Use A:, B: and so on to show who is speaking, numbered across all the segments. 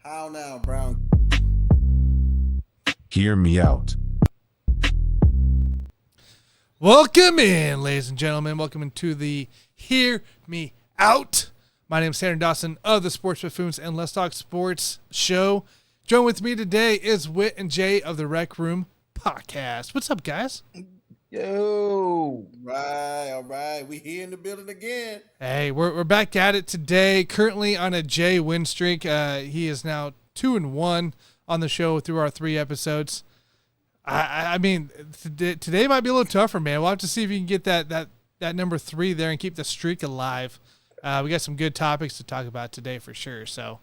A: How now, Brown?
B: Hear me out.
C: Welcome in, ladies and gentlemen. Welcome into the Hear Me Out. My name is Tanner Dawson of the Sports Buffoons and Let's Talk Sports show. Join with me today is Whit and Jay of the Rec Room podcast. What's up, guys?
D: Yo,
A: All right. We here in the building again.
C: Hey, we're back at it today. Currently on a Jay win streak. He is now 2-1 on the show through our 3 episodes. I mean, today might be a little tougher, man. We'll have to see if you can get that number 3 there and keep the streak alive. We got some good topics to talk about today for sure. So,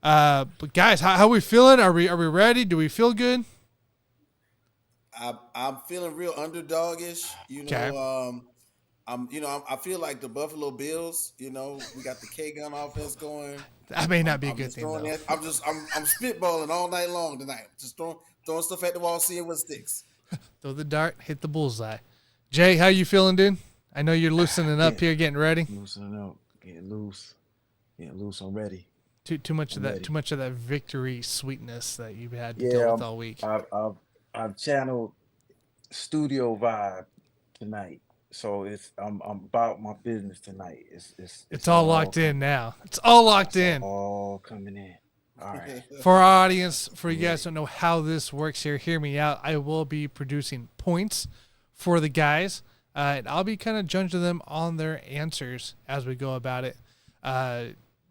C: but guys, how we feeling? Are we ready? Do we feel good?
A: I'm feeling real underdogish.
C: Okay.
A: I feel like the Buffalo Bills. We got the K gun offense going.
C: That may not be a
A: I'm
C: good
A: just
C: thing,
A: throwing
C: though.
A: I'm spitballing all night long tonight. Just throwing stuff at the wall, seeing what sticks.
C: Throw the dart, hit the bullseye. Jay, how you feeling, dude? I know you're loosening up here, getting ready.
D: loosening up, getting loose. I'm ready.
C: Too much of
D: I'm
C: that.
D: ready.
C: Too much of that victory sweetness that you've had to deal with all week.
D: I've channeled studio vibe tonight, so I'm about my business tonight.
C: It's all locked in now. It's all locked in.
D: All coming in. All right.
C: For our audience, for you guys who don't know how this works here, hear me out. I will be producing points for the guys, and I'll be kind of judging them on their answers as we go about it.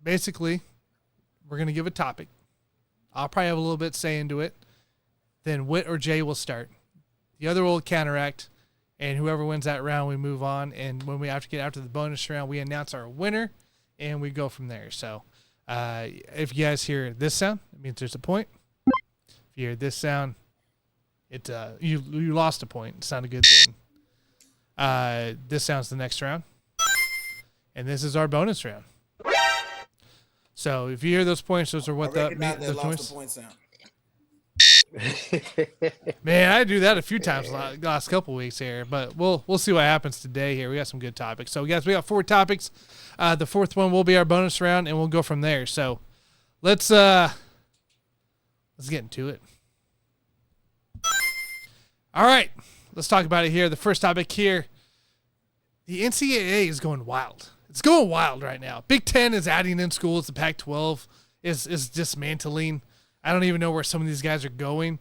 C: Basically, we're going to give a topic. I'll probably have a little bit say into it. Then Whit or Jay will start. The other will counteract, and whoever wins that round, we move on. And when we have to get after the bonus round, we announce our winner, and we go from there. So if you guys hear this sound, it means there's a point. If you hear this sound, it you lost a point. It's not a good thing. This sounds the next round, and this is our bonus round. So if you hear those points, those are what
A: I
C: the
A: recognize that lost
C: points.
A: the point sound.
C: Man, I do that a few times last couple weeks here, but we'll see what happens today here. We got some good topics. So, guys, we got 4 topics. The 4th one will be our bonus round, and we'll go from there. So, let's get into it. All right, let's talk about it here. The first topic here, the NCAA is going wild. It's going wild right now. Big Ten is adding in schools. The Pac-12 is dismantling. I don't even know where some of these guys are going.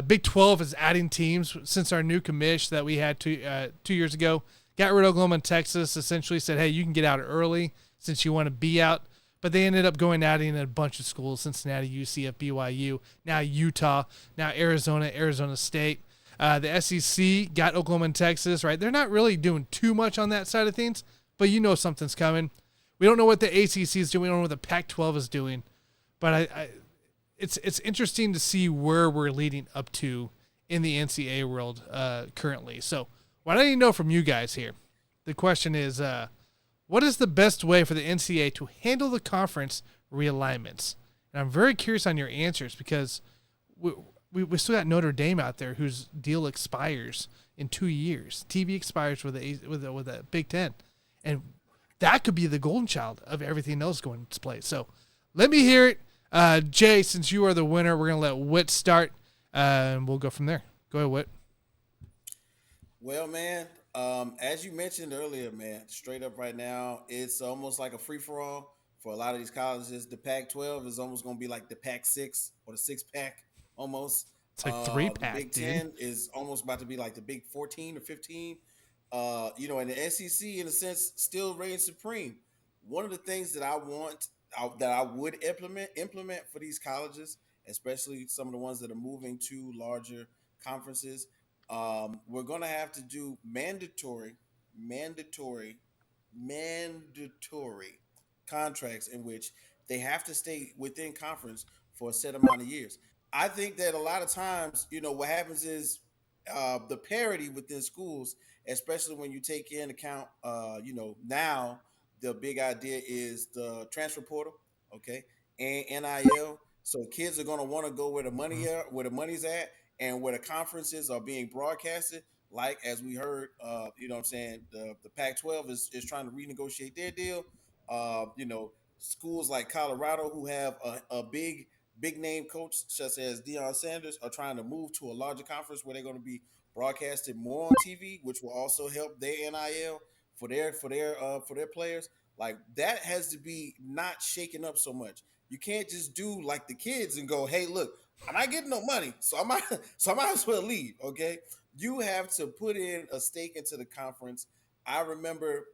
C: Big 12 is adding teams since our new commish that we had 2 years ago. Got rid of Oklahoma and Texas, essentially said, hey, you can get out early since you want to be out. But they ended up adding a bunch of schools, Cincinnati, UCF, BYU, now Utah, now Arizona, Arizona State. The SEC got Oklahoma and Texas, right? They're not really doing too much on that side of things, but you know something's coming. We don't know what the ACC is doing. We don't know what the Pac-12 is doing. But it's interesting to see where we're leading up to in the NCAA world currently. So what I need to know from you guys here, the question is, what is the best way for the NCAA to handle the conference realignments? And I'm very curious on your answers because we still got Notre Dame out there whose deal expires in 2 years. TV expires with the Big Ten, and that could be the golden child of everything else going to play. So let me hear it. Jay, since you are the winner, we're going to let Whit start, and we'll go from there. Go ahead, Whit.
A: Well, man, as you mentioned earlier, man, straight up right now, it's almost like a free-for-all for a lot of these colleges. The Pac-12 is almost going to be like the Pac-6 or the six-pack almost.
C: It's like
A: The
C: 3-pack,
A: Big
C: dude.
A: Ten is almost about to be like the Big 14 or 15. And the SEC, in a sense, still reigns supreme. One of the things that I want that I would implement for these colleges, especially some of the ones that are moving to larger conferences, we're going to have to do mandatory contracts in which they have to stay within conference for a set amount of years. I think that a lot of times, what happens is the parity within schools, especially when you take in account, now the big idea is the transfer portal, okay, and NIL. So kids are going to want to go where the money are, where the money's at, and where the conferences are being broadcasted. Like as we heard, what I'm saying, the Pac-12 is trying to renegotiate their deal. Schools like Colorado who have a big big name coach such as Deion Sanders are trying to move to a larger conference where they're going to be broadcasted more on TV, which will also help their NIL for their players. Like that has to be not shaken up so much. You can't just do like the kids and go, "Hey, look, I'm not getting no money, so I might so I might as well leave." Okay, you have to put in a stake into the conference. I remember,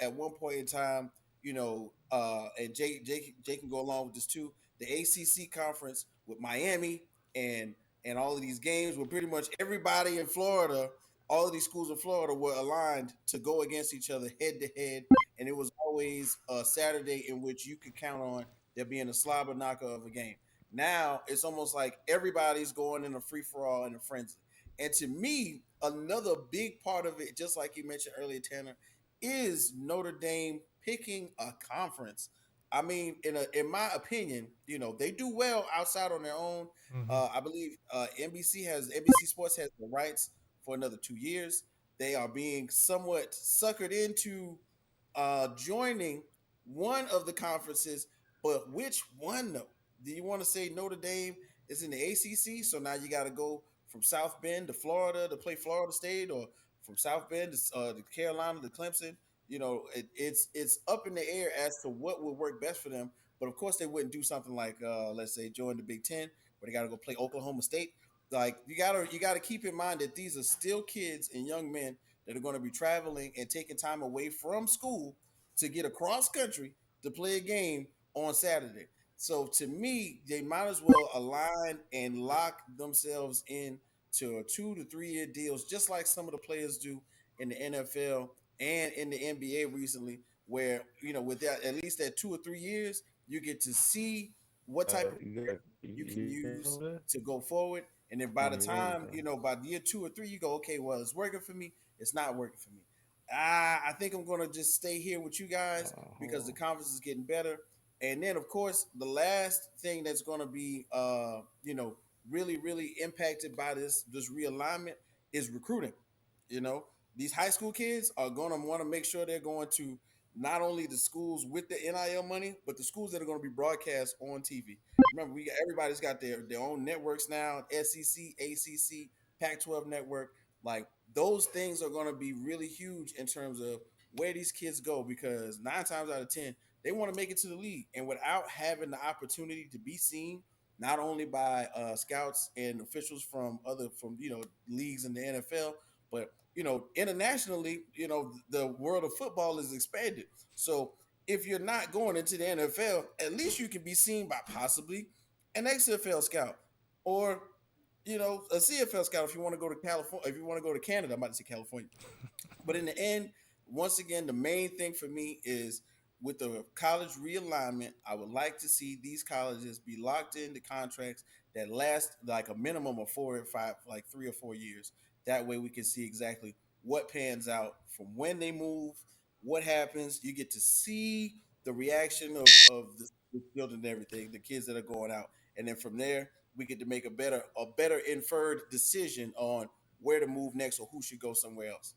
A: at one point in time, and Jake can go along with this too. The ACC conference with Miami and all of these games where pretty much everybody in Florida, all of these schools in Florida were aligned to go against each other head to head, and it was always a Saturday in which you could count on there being a slobber knocker of a game. Now it's almost like everybody's going in a free for all and a frenzy. And to me, another big part of it, just like you mentioned earlier, Tanner, is Notre Dame picking a conference. I mean, in my opinion, they do well outside on their own.
C: Hmm.
A: I believe NBC Sports has the rights for another 2 years. They are being somewhat suckered into joining one of the conferences, but which one though? Do you want to say Notre Dame is in the ACC? So now you got to go from South Bend to Florida to play Florida State, or from South Bend to Carolina to Clemson. It's up in the air as to what would work best for them. But of course, they wouldn't do something like, let's say, join the Big Ten, where they got to go play Oklahoma State. Like you gotta keep in mind that these are still kids and young men that are going to be traveling and taking time away from school to get across country to play a game on Saturday. So to me, they might as well align and lock themselves in to a 2 to 3 year deals, just like some of the players do in the NFL and in the NBA recently, where with that at least that 2 or 3 years, you get to see what type of you can
D: You there
A: use
D: over there?
A: to go forward. And then by
D: Oh,
A: the
D: you're over
A: time,
D: there.
A: by year 2 or 3, you go, okay, well, it's working for me. It's not working for me. I think I'm going to just stay here with you guys
D: Hold
A: because the
D: on.
A: conference is getting better. And then, of course, the last thing that's going to be, really, really impacted by this realignment is recruiting. You know, these high school kids are going to want to make sure they're going to not only the schools with the NIL money, but the schools that are going to be broadcast on TV. Remember, everybody's got their own networks now: SEC, ACC, Pac-12 network. Like those things are going to be really huge in terms of where these kids go, because 9 times out of 10 they want to make it to the league, and without having the opportunity to be seen not only by scouts and officials from leagues in the NFL, but internationally, the world of football is expanded. So if you're not going into the NFL, at least you can be seen by possibly an XFL scout, or a CFL scout if you want to go to California. If you want to go to Canada, I'm about to say California. But in the end, once again, the main thing for me is with the college realignment, I would like to see these colleges be locked into contracts that last like a minimum of 4 or 5, like 3 or 4 years. That way we can see exactly what pans out from when they move, what happens. You get to see the reaction of the children and everything, the kids that are going out. And then from there, we get to make a better inferred decision on where to move next or who should go somewhere else.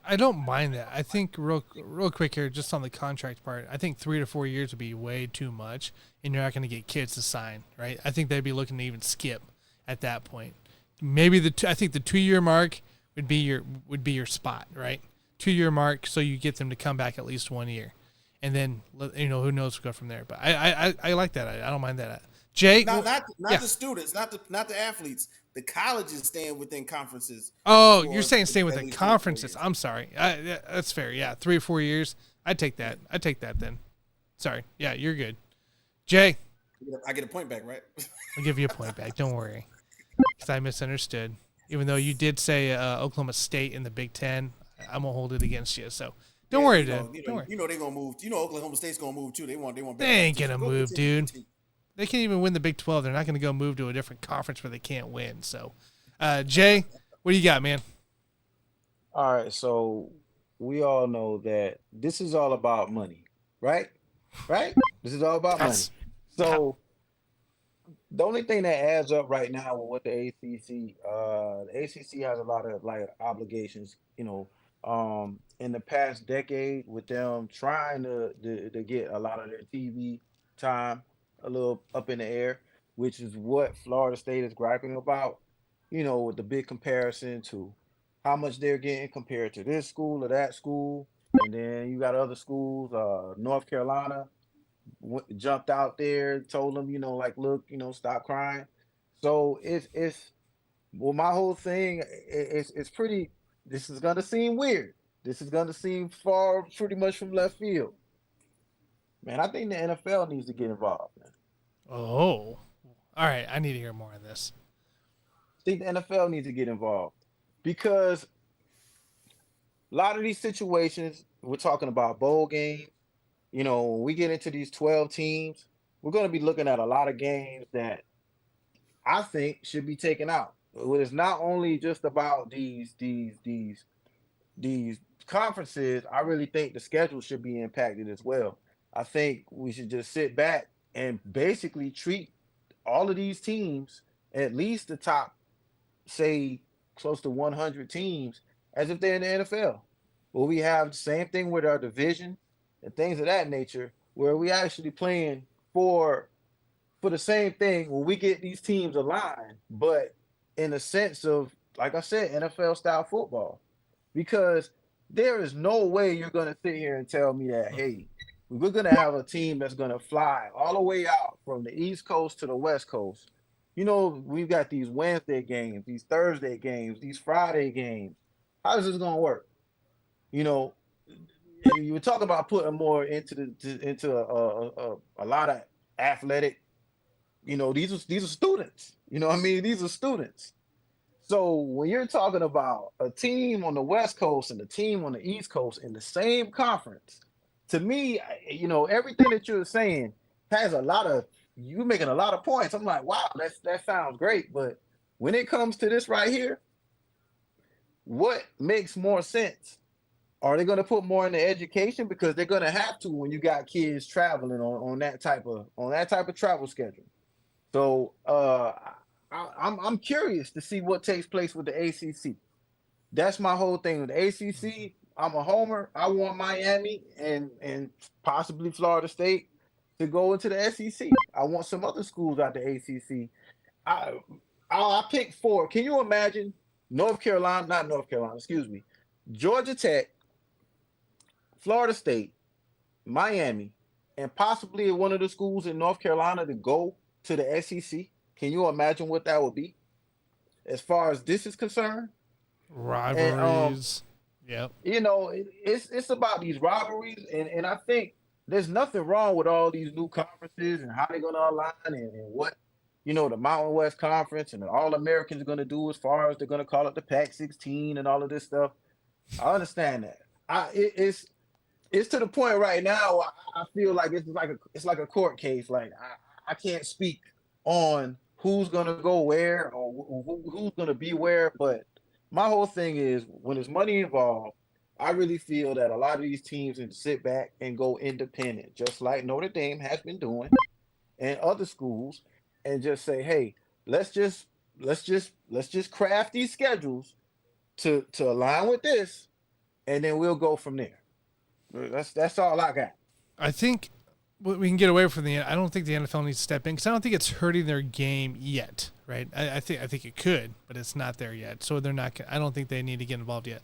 C: I don't mind that. I think real quick here, just on the contract part, I think 3 to 4 years would be way too much, and you're not going to get kids to sign, right? I think they'd be looking to even skip at that point. Maybe I think the 2 year mark would be your spot, right? 2 year mark, so you get them to come back at least 1 year, and then who knows, go from there. But I like that. I don't mind that. Jay,
A: Not
C: yeah.
A: the students, not the athletes. The colleges staying within conferences
C: Oh, you're
A: for
C: saying staying with
A: at
C: the
A: least 3 or 4
C: conferences.
A: years.
C: I'm sorry. Yeah, that's fair. Yeah, 3 or 4 years. I'd take
A: Yeah,
C: that. I'd take that then. Sorry. Yeah, you're good. Jay,
A: I get a point back, right?
C: I'll give you a point back. Don't worry, because I misunderstood. Even though you did say Oklahoma State in the Big Ten, I'm gonna hold it against you. So don't
A: Yeah,
C: worry, dude. Don't worry.
A: they're gonna move. Oklahoma State's gonna move too. They want
C: They
A: better
C: ain't
A: competition.
C: gonna
A: Go
C: move,
A: continue,
C: dude.
A: continue.
C: They can't even win the Big 12. They're not gonna go move to a different conference where they can't win. So, Jay, what do you got, man?
D: All right, so we all know that this is all about money, right? Right? This is all about money.
C: Yes. Yeah.
D: So the only thing that adds up right now with the ACC, the ACC has a lot of like obligations, in the past decade with them trying to get a lot of their TV time. a little up in the air, which is what Florida State is griping about. With the big comparison to how much they're getting compared to this school or that school, and then you got other schools. North Carolina jumped out there, told them, like, look, stop crying. So it's well, my whole thing it's pretty. This is gonna seem weird. This is gonna seem far, pretty much from left field. Man, I think the NFL needs to get involved, man.
C: Oh, all right. I need to hear more on this.
D: I think the NFL needs to get involved because a lot of these situations, we're talking about bowl games. When we get into these 12 teams, we're going to be looking at a lot of games that I think should be taken out. It's not only just about these conferences. I really think the schedule should be impacted as well. I think we should just sit back and basically treat all of these teams, at least the top, say, close to 100 teams, as if they're in the NFL. Well, we have the same thing with our division and things of that nature, where we actually playing for for the same thing when we get these teams aligned, but in a sense of, like I said, NFL style football. Because there is no way you're going to sit here and tell me that, hey, we're going to have a team that's going to fly all the way out from the East Coast to the West Coast. We've got these Wednesday games, these Thursday games, these Friday games. How is this going to work? You know, you were talking about putting more into a lot of athletic. These are students. You know what I mean? These are students. So when you're talking about a team on the West Coast and a team on the East Coast in the same conference, to me, everything that you're saying has a lot of you making a lot of points. I'm like, wow, that sounds great. But when it comes to this right here, what makes more sense? Are they going to put more into education because they're going to have to when you got kids traveling on that type of travel schedule? So I'm curious to see what takes place with the ACC. That's my whole thing with the ACC. I'm a homer. I want Miami and possibly Florida State to go into the SEC. I want some other schools out the ACC. I I picked four. Can you imagine North Carolina? Not North Carolina. Excuse me. Georgia Tech, Florida State, Miami, and possibly one of the schools in North Carolina to go to the SEC. Can you imagine what that would be as far as this is concerned? And
C: Rivalries. Yep.
D: it's about these rivalries, and I think there's nothing wrong with all these new conferences and how they're going to align and what the Mountain West Conference and the All Americans are going to do as far as they're going to call it the Pac 16 and all of this stuff. I understand that. It's to the point right now. I feel like it's like a court case. Like I can't speak on who's gonna go where or who's gonna be where. But my whole thing is when there's money involved, I really feel that a lot of these teams need to sit back and go independent, just like Notre Dame has been doing and other schools, and just say, hey, let's just craft these schedules to align with this, and then we'll go from there. That's all I got.
C: I think we can get away from the. I don't think the NFL needs to step in because I don't think it's hurting their game yet. Right? I think it could, but it's not there yet. So they're not. I don't think they need to get involved yet.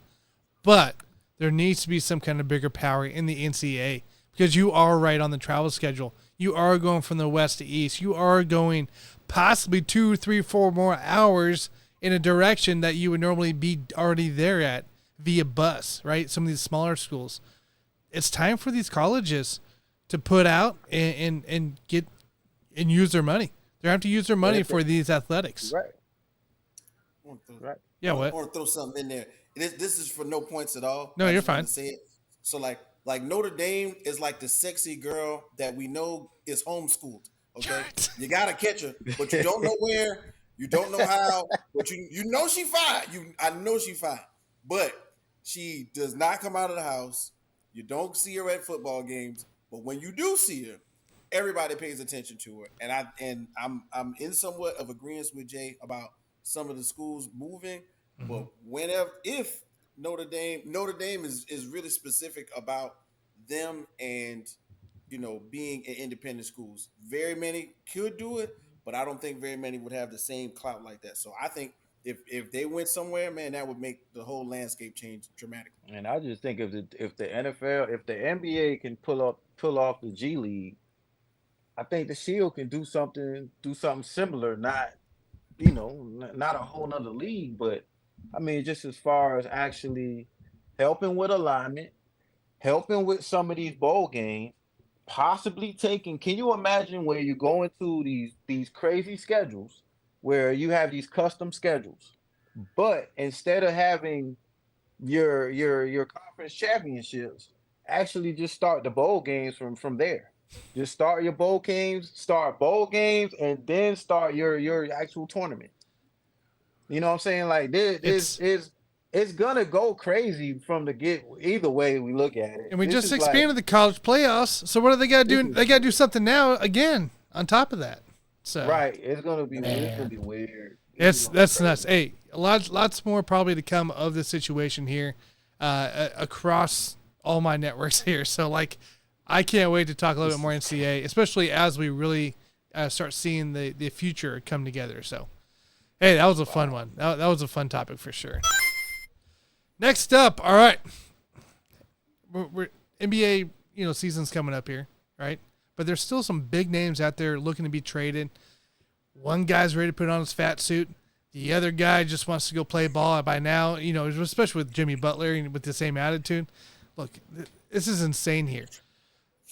C: But there needs to be some kind of bigger power in the NCAA because you are right on the travel schedule. You are going from the west to east. You are going possibly 2, 3, 4 more hours in a direction that you would normally be already there at via bus. Right? Some of these smaller schools. It's time for these colleges to put out and get and use their money. They have to use their money for these athletics.
D: Right.
A: Right.
C: Yeah,
A: I
C: what?
A: want to throw something in there. This is for no points at all.
C: No,
A: I
C: you're
A: just want
C: fine.
A: to say it. So like Notre Dame is like the sexy girl that we know is homeschooled. Okay, you gotta catch her, but you don't know where, you don't know how, but you know she fine. I know she fine, but she does not come out of the house. You don't see her at football games, but when you do see her, everybody pays attention to her. And I'm in somewhat of agreement with Jay about some of the schools moving,
C: Mm-hmm.
A: but whenever if Notre Dame is really specific about them and being in independent schools. Very many could do it, but I don't think very many would have the same clout like that. So I think if they went somewhere, man, that would make the whole landscape change dramatically.
D: And I just think if the NFL, if the NBA can pull off the G League, I think the Shield can do something similar. Not a whole nother league, but I mean, just as far as actually helping with alignment, helping with some of these bowl games, possibly taking. Can you imagine where you go into these crazy schedules, where you have these custom schedules, but instead of having your conference championships, actually just start the bowl games from there. Just start bowl games, and then start your actual tournament. You know what I'm saying? Like this
C: It's
D: is it's gonna go crazy from the get. Either way we look at it,
C: and we
D: this
C: just
D: is like
C: expanded the college playoffs. So what do they got to
D: this
C: do?
D: is
C: They got to do something now again on top of that. So
D: right. It's gonna be
C: man,
D: weird. It's
C: it's
D: gonna be
C: that's nuts.
D: crazy.
C: Hey, lots more probably to come of this situation here, across all my networks here. So like, I can't wait to talk a little bit
D: This
C: more
D: is
C: NCAA, especially as we really start seeing the future come together. So hey, that was a fun
D: wow.
C: one. That was a fun topic for sure. Next up, all right, we're NBA, season's coming up here, right? But there's still some big names out there looking to be traded. One guy's ready to put on his fat suit. The other guy just wants to go play ball. By now, especially with Jimmy Butler and with the same attitude. Look, this is insane here.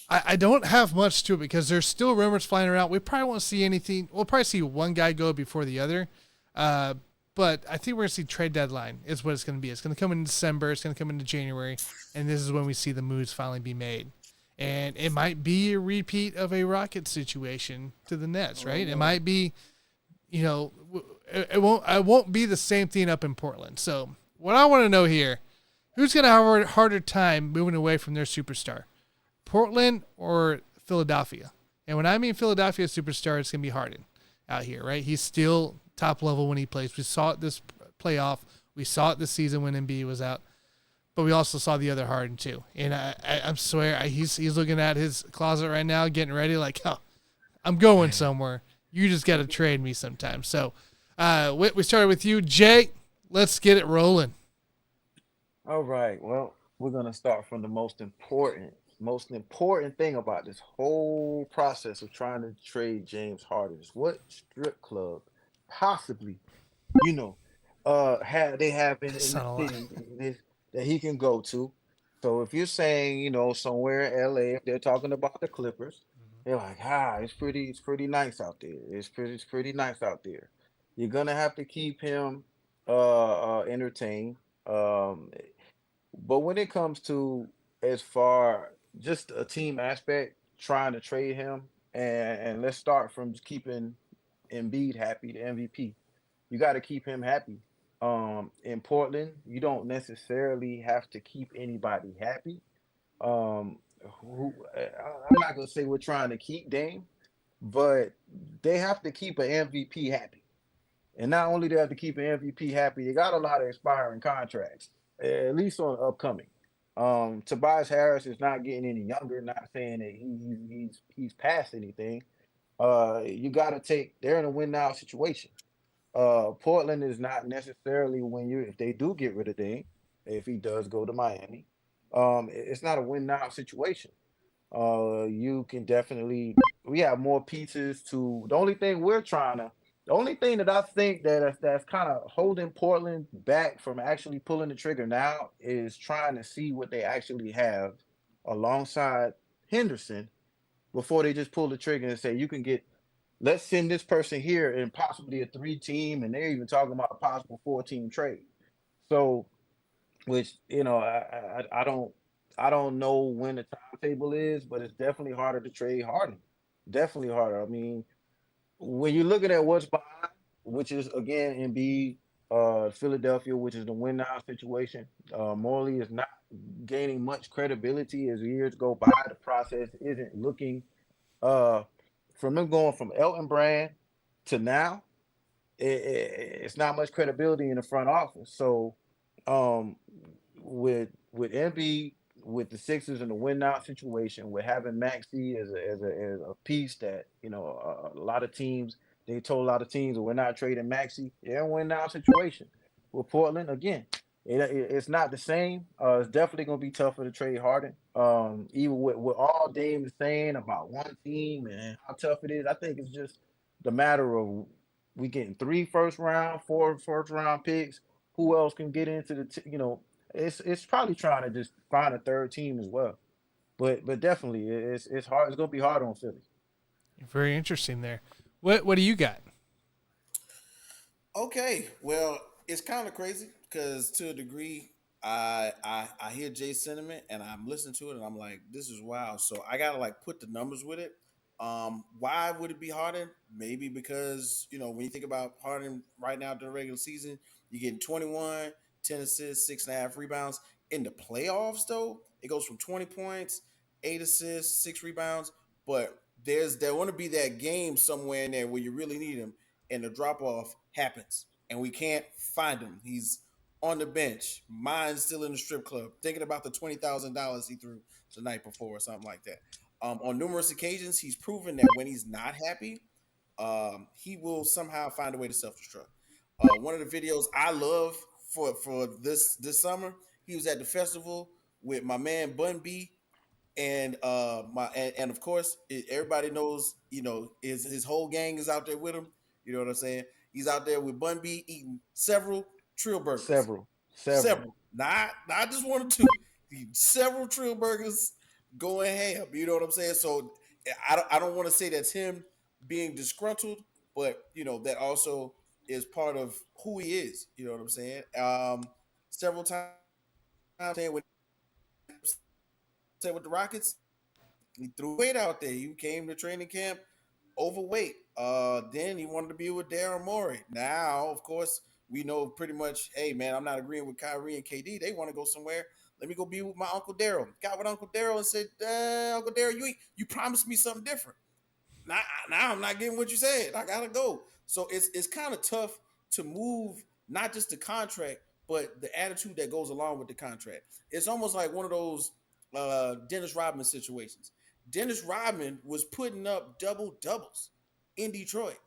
C: I don't have much to it because there's still rumors flying around. We probably won't see anything. We'll probably see one guy go before the other. But I think we're going to see trade deadline is what it's going to be. It's going to come in December. It's going to come into January. And this is when we see the moves finally be made. And it might be a repeat of a Rocket situation to the Nets,
A: Oh
C: right? It
A: no.
C: might be, it won't be the same thing up in Portland. So what I want to know here, who's going to have a harder time moving away from their superstar? Portland or Philadelphia? And when I mean Philadelphia superstar, it's going to be Harden out here, right? He's still top level when he plays. We saw it this playoff. We saw it this season when Embiid was out. But we also saw the other Harden too. And I swear, he's looking at his closet right now, getting ready like, oh, I'm going somewhere. You just got to trade me sometime. So we started with you, Jay. Let's get it rolling.
D: All right. Well, we're gonna start from the most important thing about this whole process of trying to trade James Harden is what strip club possibly, you know, they have in
C: That's
D: the
C: not a lot.
D: city this, that he can go to. So if you're saying, somewhere in LA, if they're talking about the Clippers, they're like, it's pretty nice out there. It's pretty nice out there. You're gonna have to keep him entertained. Um, but when it comes to as far just a team aspect, trying to trade him, and let's start from just keeping Embiid happy, the MVP. You got to keep him happy. In Portland, you don't necessarily have to keep anybody happy. Um, I'm not gonna say we're trying to keep Dame, but they have to keep an MVP happy. And not only do they have to keep an MVP happy, they got a lot of expiring contracts, at least on upcoming. Tobias Harris is not getting any younger. Not saying that he's past anything. You got to take. They're in a win now situation. Portland is not necessarily when you if they do get rid of Dame, if he does go to Miami, it's not a win now situation. You can definitely we have more pieces to the only thing that I think that's kind of holding Portland back from actually pulling the trigger now is trying to see what they actually have alongside Henderson before they just pull the trigger and say you can get let's send this person here and possibly a three team and they're even talking about a possible four-team trade. So which I don't know when the timetable is, but it's definitely harder to trade Harden. Definitely harder. I mean, when you're looking at what's behind, which is again Embiid, Philadelphia, which is the win now situation. Morley is not gaining much credibility as years go by. The process isn't looking uh from them going from Elton Brand to now. It's not much credibility in the front office. So um with Embiid with the Sixers in the win now situation, with having Maxey as a piece that a lot of teams they told a lot of teams we're not trading Maxey. Yeah, win now situation with Portland again. It's not the same. It's definitely gonna be tougher to trade Harden. Even with all Dame is saying about one team and how tough it is, I think it's just the matter of we getting 3 first round, 4 first round picks. Who else can get into it's probably trying to just find a third team as well. But definitely it's hard. It's gonna be hard on Philly.
C: Very interesting there. What do you got?
A: Okay, well, it's kind of crazy because to a degree, I hear Jay's sentiment and I'm listening to it and I'm like, this is wild. So I gotta like put the numbers with it. Why would it be Harden? Maybe because when you think about Harden right now during the regular season, you're getting 21, 10 assists, 6.5 rebounds. In the playoffs, though, it goes from 20 points, 8 assists, 6 rebounds. But there want to be that game somewhere in there where you really need him and the drop off happens and we can't find him. He's on the bench, mine's still in the strip club, thinking about the $20,000 he threw the night before or something like that. On numerous occasions, he's proven that when he's not happy, he will somehow find a way to self destruct. One of the videos I love for this summer, he was at the festival with my man Bun B and and of course everybody knows his whole gang is out there with him. You know what I'm saying? He's out there with Bun B eating several Trill burgers,
D: Several.
A: several, not just one or two, several Trill burgers going ham. You know what I'm saying? So I don't want to say that's him being disgruntled, but that also is part of who he is. You know what I'm saying? Several times saying when said with the Rockets, he threw weight out there. He came to training camp overweight. Then he wanted to be with Daryl Morey. Now, of course, we know pretty much, hey man, I'm not agreeing with Kyrie and KD. They want to go somewhere. Let me go be with my Uncle Daryl. Got with Uncle Daryl and said, Uncle Daryl, you promised me something different. Now I'm not getting what you said. I gotta go. So it's kind of tough to move not just the contract, but the attitude that goes along with the contract. It's almost like one of those Dennis Rodman situations. Dennis Rodman was putting up double doubles in Detroit,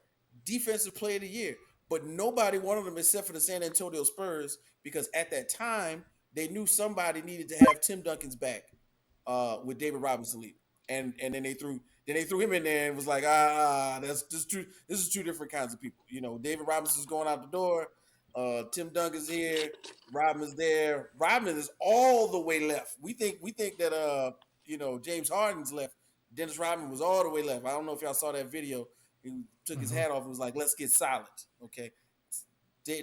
A: defensive player of the year, but nobody wanted him except for the San Antonio Spurs because at that time they knew somebody needed to have Tim Duncan's back with David Robinson leaving, and then they threw him in there and was like, that's just two. This is two different kinds of people. David Robinson's going out the door. Tim Duncan's here. Rodman's there. Rodman is all the way left. We think that James Harden's left. Dennis Rodman was all the way left. I don't know if y'all saw that video. He took his hat off and was like, "Let's get silent." Okay,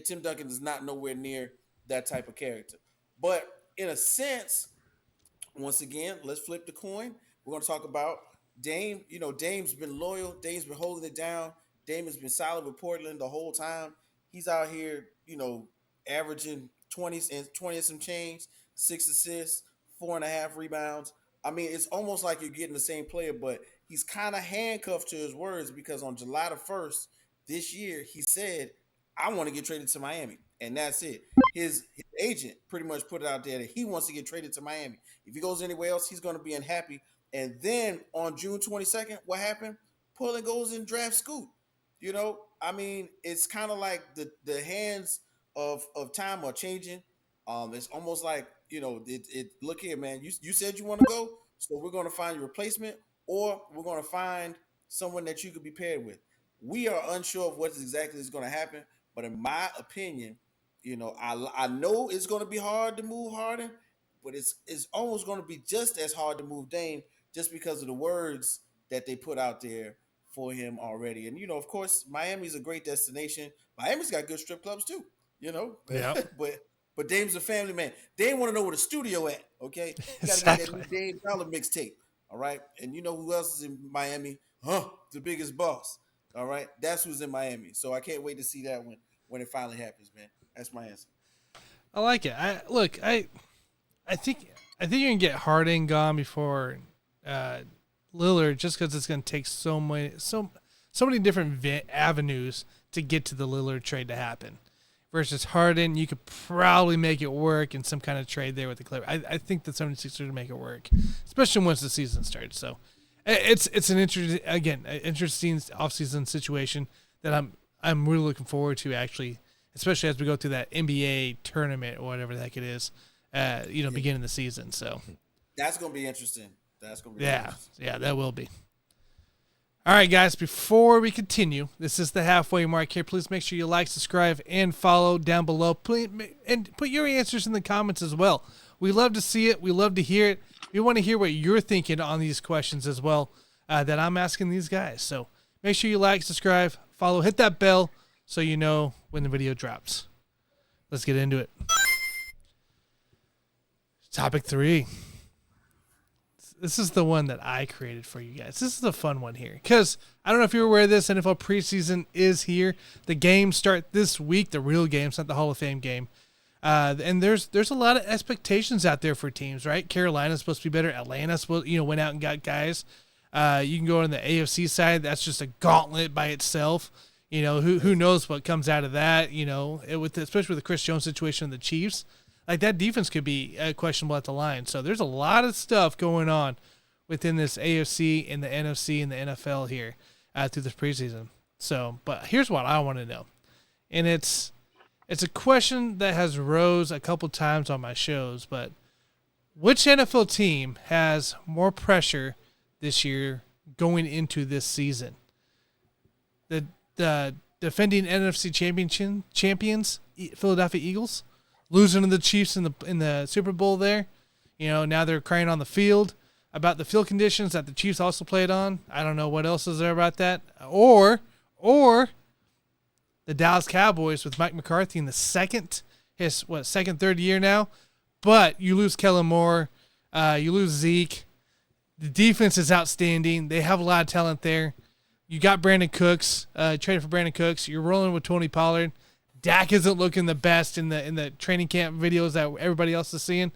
A: Tim Duncan is not nowhere near that type of character. But in a sense, once again, let's flip the coin. We're going to talk about Dame. Dame's been loyal. Dame's been holding it down. Dame has been solid with Portland the whole time. He's out here, averaging 20 and some change, 6 assists, 4.5 rebounds. I mean, it's almost like you're getting the same player, but he's kind of handcuffed to his words because on July the 1st this year, he said, I want to get traded to Miami. And that's it. His agent pretty much put it out there that he wants to get traded to Miami. If he goes anywhere else, he's going to be unhappy. And then on June 22nd, what happened? Portland goes and drafts Scoot. I mean, it's kind of like the hands of time are changing. It's almost like, look here, man, you said you want to go, so we're going to find your replacement or we're going to find someone that you could be paired with. We are unsure of what exactly is going to happen, but in my opinion, I know it's going to be hard to move Harden, but it's almost going to be just as hard to move Dame just because of the words that they put out there for him already. And of course, Miami's a great destination. Miami's got good strip clubs too.
C: Yeah.
A: but Dame's a family man. Dame want to know where the studio at. Okay, you got to get that new Dame Dollar mixtape. All right, and you know who else is in Miami? The biggest boss. All right, that's who's in Miami. So I can't wait to see that when it finally happens, man. That's my answer.
C: I like it. I think you can get Harden gone before Lillard, just because it's going to take so many different avenues to get to the Lillard trade to happen. versus Harden, you could probably make it work in some kind of trade there with the Clippers. I think the 76ers would make it work, especially once the season starts. So it's an interesting offseason situation that I'm really looking forward to, actually, especially as we go through that NBA tournament or whatever the heck it is, beginning the season. So
A: that's gonna be interesting.
C: Yeah, that will be. All right, guys, before we continue, this is the halfway mark here. Please make sure you like, subscribe, and follow down below. Please, and put your answers in the comments as well. We love to see it. We love to hear it. We want to hear what you're thinking on these questions as well that I'm asking these guys. So make sure you like, subscribe, follow, hit that bell so you know when the video drops. Let's get into it. Topic 3. This is the one that I created for you guys. This is a fun one here because I don't know if you're aware of this. NFL preseason is here. The games start this week. The real games, not the Hall of Fame game. And there's a lot of expectations out there for teams, right? Carolina's supposed to be better. Atlanta's went out and got guys. You can go on the AFC side. That's just a gauntlet by itself. Who knows what comes out of that? Especially with the Chris Jones situation and the Chiefs. Like, that defense could be questionable at the line. So there's a lot of stuff going on within this AFC and the NFC and the NFL here through this preseason. So, but here's what I want to know. And it's a question that has rose a couple times on my shows, but which NFL team has more pressure this year going into this season? The defending NFC champions, Philadelphia Eagles, losing to the Chiefs in the Super Bowl there. Now they're crying on the field about the field conditions that the Chiefs also played on. I don't know what else is there about that. Or the Dallas Cowboys with Mike McCarthy in the second, third year now. But you lose Kellen Moore. You lose Zeke. The defense is outstanding. They have a lot of talent there. You got Brandon Cooks, traded for Brandon Cooks. You're rolling with Tony Pollard. Dak isn't looking the best in the training camp videos that everybody else is seeing.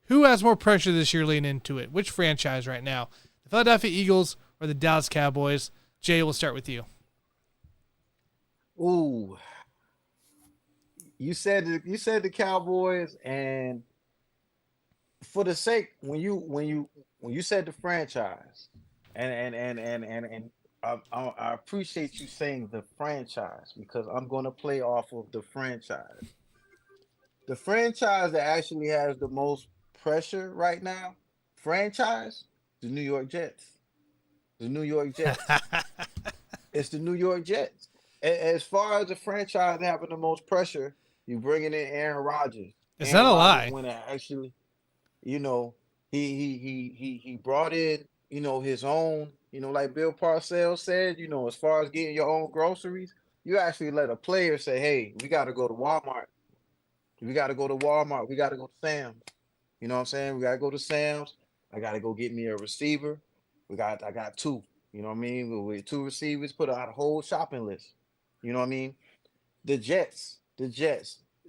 C: Who has more pressure this year leading into it? Which franchise right now? The Philadelphia Eagles or the Dallas Cowboys? Jay, we'll start with you.
D: Ooh, you said the Cowboys, and for the sake when you said the franchise, and I appreciate you saying the franchise because I'm going to play off of the franchise. The franchise that actually has the most pressure right now, the New York Jets. The New York Jets. It's the New York Jets. As far as the franchise having the most pressure, you bringing in Aaron Rodgers.
C: Is that a lie?
D: When actually, he brought in, his own. Like Bill Parcells said, as far as getting your own groceries, you actually let a player say, hey, we got to go to Walmart. We got to go to Walmart. We got to go to Sam's. You know what I'm saying? We got to go to Sam's. I got to go get me a receiver. I got 2. You know what I mean? With 2 receivers, put out a whole shopping list. You know what I mean? The Jets,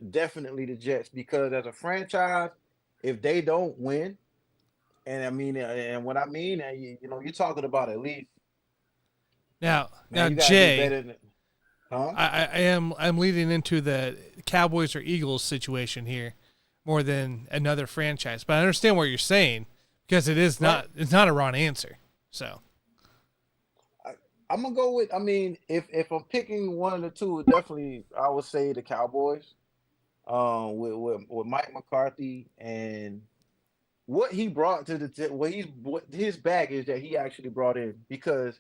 D: definitely the Jets, because as a franchise, if they don't win, and what I mean, you're talking about at least.
C: Now
D: you
C: Jay, I'm leading into the Cowboys or Eagles situation here more than another franchise, but I understand what you're saying because it's not a wrong answer. So
D: I'm gonna go with. If I'm picking one of the two, definitely I would say the Cowboys. With Mike McCarthy and what he brought to what his baggage that he actually brought in, because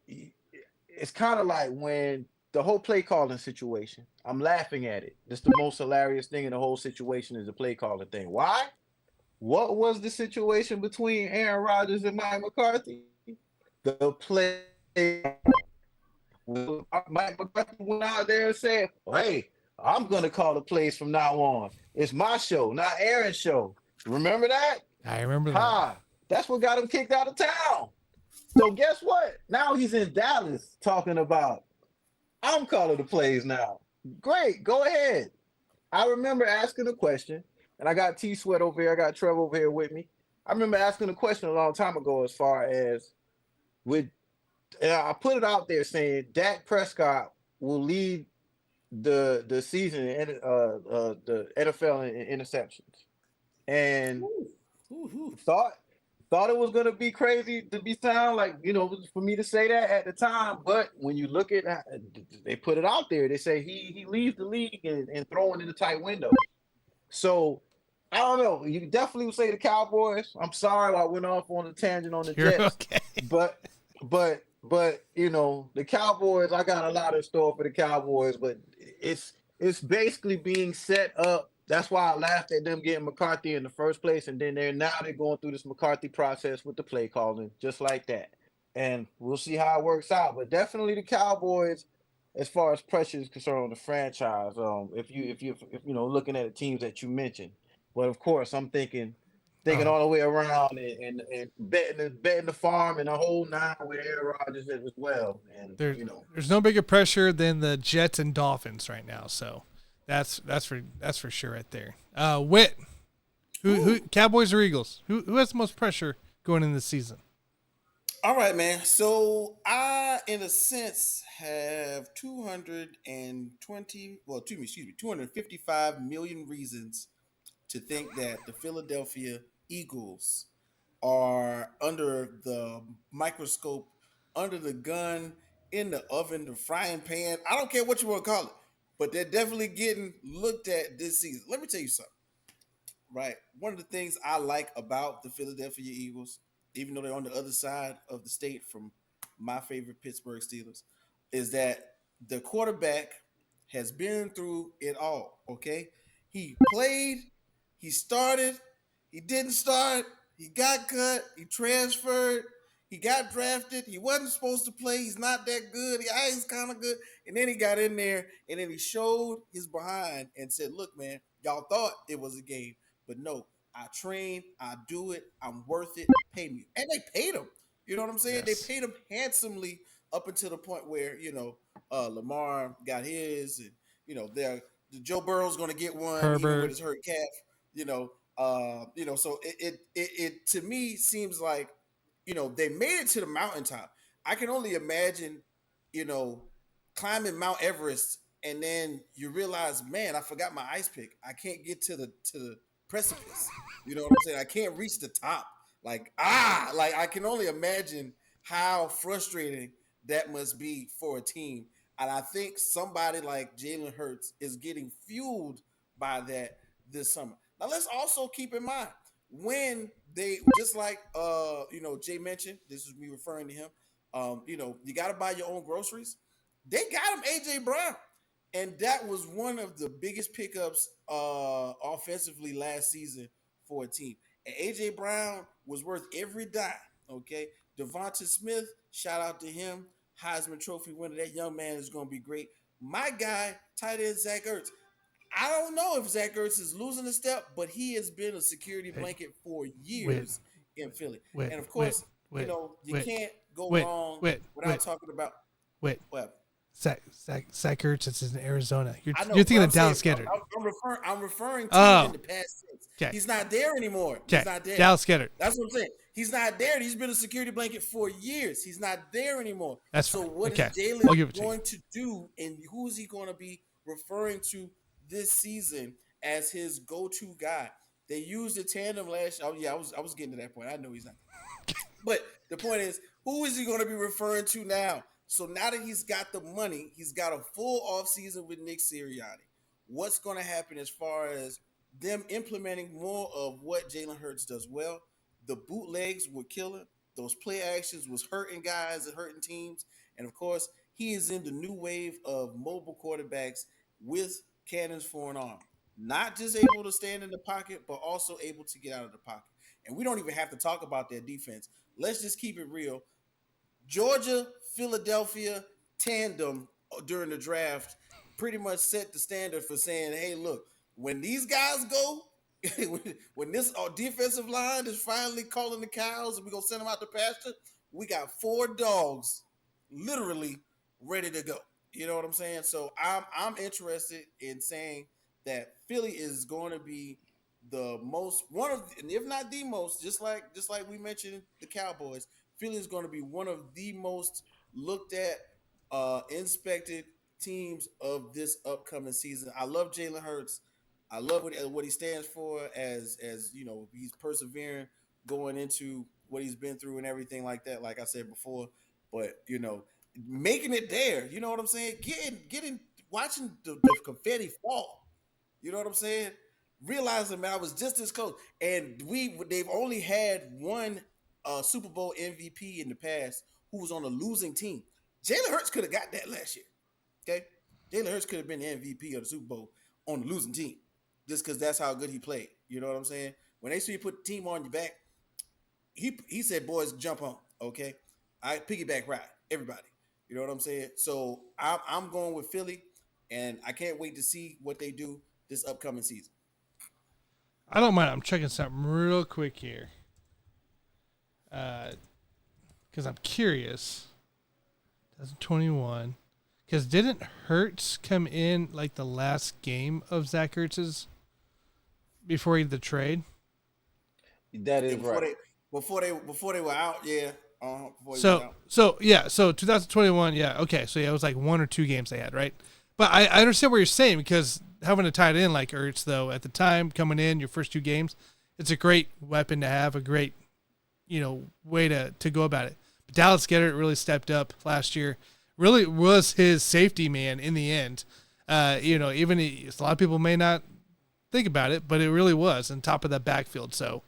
D: it's kind of like when the whole play calling situation. I'm laughing at it. It's the most hilarious thing in the whole situation is the play calling thing. Why? What was the situation between Aaron Rodgers and Mike McCarthy? The play. Mike McCarthy went out there and said, hey, I'm going to call the plays from now on. It's my show, not Aaron's show. Remember that?
C: I remember that.
D: That's what got him kicked out of town. So guess what? Now he's in Dallas talking about, I'm calling the plays now. Great, go ahead. I remember asking a question, and I got T-Sweat over here. I got Trevor over here with me. I remember asking a question a long time ago as far as I put it out there saying Dak Prescott will lead the season and the NFL in interceptions, and
A: Ooh, ooh, ooh.
D: thought thought it was gonna be crazy to be sound like for me to say that at the time. But when you look at they put it out there, they say he leaves the league and throwing in a tight window. So I don't know. You definitely would say the Cowboys. I'm sorry I went off on a tangent on the
C: You're
D: Jets,
C: okay.
D: but the Cowboys. I got a lot in store for the Cowboys, but it's basically being set up. That's why I laughed at them getting McCarthy in the first place, and then they're going through this McCarthy process with the play calling, just like that. And we'll see how it works out. But definitely the Cowboys, as far as pressure is concerned on the franchise. If looking at the teams that you mentioned, but of course I'm thinking
C: Oh,
D: all the way around and betting the farm and the whole nine with Aaron Rodgers as well. And
C: there's there's no bigger pressure than the Jets and Dolphins right now. So that's for sure right there. Wit, who Cowboys or Eagles? Who has the most pressure going in this season?
A: All right, man. So I, in a sense, have 220, well, excuse me, 255 million reasons to think that the Philadelphia Eagles are under the microscope, under the gun, in the oven, the frying pan. I don't care what you want to call it, but they're definitely getting looked at this season. Let me tell you something, right? One of the things I like about the Philadelphia Eagles, even though they're on the other side of the state from my favorite Pittsburgh Steelers, is that the quarterback has been through it all. Okay, he played, he started, he didn't start, he got cut, he transferred, he got drafted, he wasn't supposed to play, he's not that good, he's kind of good, and then he got in there and then he showed his behind and said, "Look, man, y'all thought it was a game, but no, I train, I do it, I'm worth it, pay me." And they paid him. You know what I'm saying? They
C: Yes,
A: paid him handsomely up until the point where, Lamar got his, and they're Joe Burrow's gonna get one even with
C: Herbert.
A: his hurt calf, so it to me seems like, they made it to the mountaintop. I can only imagine, you know, climbing Mount Everest and then you realize, man, I forgot my ice pick. I can't get to the precipice. You know what I'm saying? I can't reach the top. Like I can only imagine how frustrating that must be for a team. And I think somebody like Jalen Hurts is getting fueled by that this summer. Now let's also keep in mind when they, just like Jay mentioned, this is me referring to him. You got to buy your own groceries. They got him AJ Brown, and that was one of the biggest pickups offensively last season for a team. And AJ Brown was worth every dime. Okay, Devonta Smith, shout out to him, Heisman Trophy winner. That young man is going to be great. My guy, tight end Zach Ertz. I don't know if Zach Ertz is losing a step, but he has been a security
C: Hey,
A: blanket for
C: Wit,
A: years in Philly.
C: Wit,
A: And of
C: Wit,
A: course,
C: Wit,
A: you
C: Wit,
A: can't go
C: Wit,
A: wrong
C: Wit,
A: without
C: Wit,
A: talking about
C: Wit.
A: what.
C: Zach Ertz is in Arizona. You're
A: I
C: you're
A: know, but
C: thinking
A: I'm
C: of
A: saying
C: Dallas Goedert.
A: I'm referring to in
C: Oh,
A: the past tense.
C: okay,
A: He's not there anymore. He's
C: okay.
A: not there.
C: Dallas Goedert.
A: That's what I'm saying. He's not there. He's been a security blanket for years. He's not there anymore.
C: That's
A: So
C: fine.
A: what is
C: Okay,
A: Jalen
C: I'll give it to you.
A: going to do, and who is he going to be referring to this season as his go-to guy? They used the tandem last. Oh yeah, I was getting to that point. I know he's not. But the point is, who is he going to be referring to now? So now that he's got the money, he's got a full offseason with Nick Sirianni. What's going to happen as far as them implementing more of what Jalen Hurts does well? The bootlegs were killing. Those play actions was hurting guys and hurting teams. And of course, he is in the new wave of mobile quarterbacks with cannons for an arm. Not just able to stand in the pocket, but also able to get out of the pocket. And we don't even have to talk about their defense. Let's just keep it real. Georgia, Philadelphia tandem during the draft pretty much set the standard for saying, hey, look, when these guys go, when this defensive line is finally calling the cows and we're going to send them out to pasture, we got four dogs literally ready to go. You know what I'm saying? So I'm interested in saying that Philly is going to be the most, one of, if not the most, just like we mentioned the Cowboys. Philly is going to be one of the most looked at, inspected teams of this upcoming season. I love Jalen Hurts. I love what he stands for as he's persevering going into what he's been through and everything like that. Like I said before, but making it there. You know what I'm saying? Getting watching the confetti fall. You know what I'm saying? Realizing, man, I was just this close, and they've only had one Super Bowl MVP in the past who was on a losing team. Jalen Hurts could have got that last year. Okay, Jalen Hurts could have been the MVP of the Super Bowl on the losing team, just because that's how good he played. You know what I'm saying? When they see you put the team on your back, he said, "Boys, jump on." Okay, I piggyback ride everybody. You know what I'm saying? So I'm going with Philly, and I can't wait to see what they do this upcoming season.
C: I don't mind. I'm checking something real quick here. Because I'm curious. 2021. Because didn't Hurts come in like the last game of Zach Ertz's before he did the trade?
D: That
A: Yeah,
D: is right.
A: before they were out, yeah. Before he went
C: So
A: out.
C: so yeah, so 2021, yeah, okay. So yeah, it was like one or two games they had, right? But I understand what you're saying because having to tie it in like Ertz though, at the time coming in your first two games, it's a great weapon to have, a great way to go about it. But Dallas Goedert really stepped up last year. Really was his safety man in the end. Even a lot of people may not think about it, but it really was on top of that backfield. So,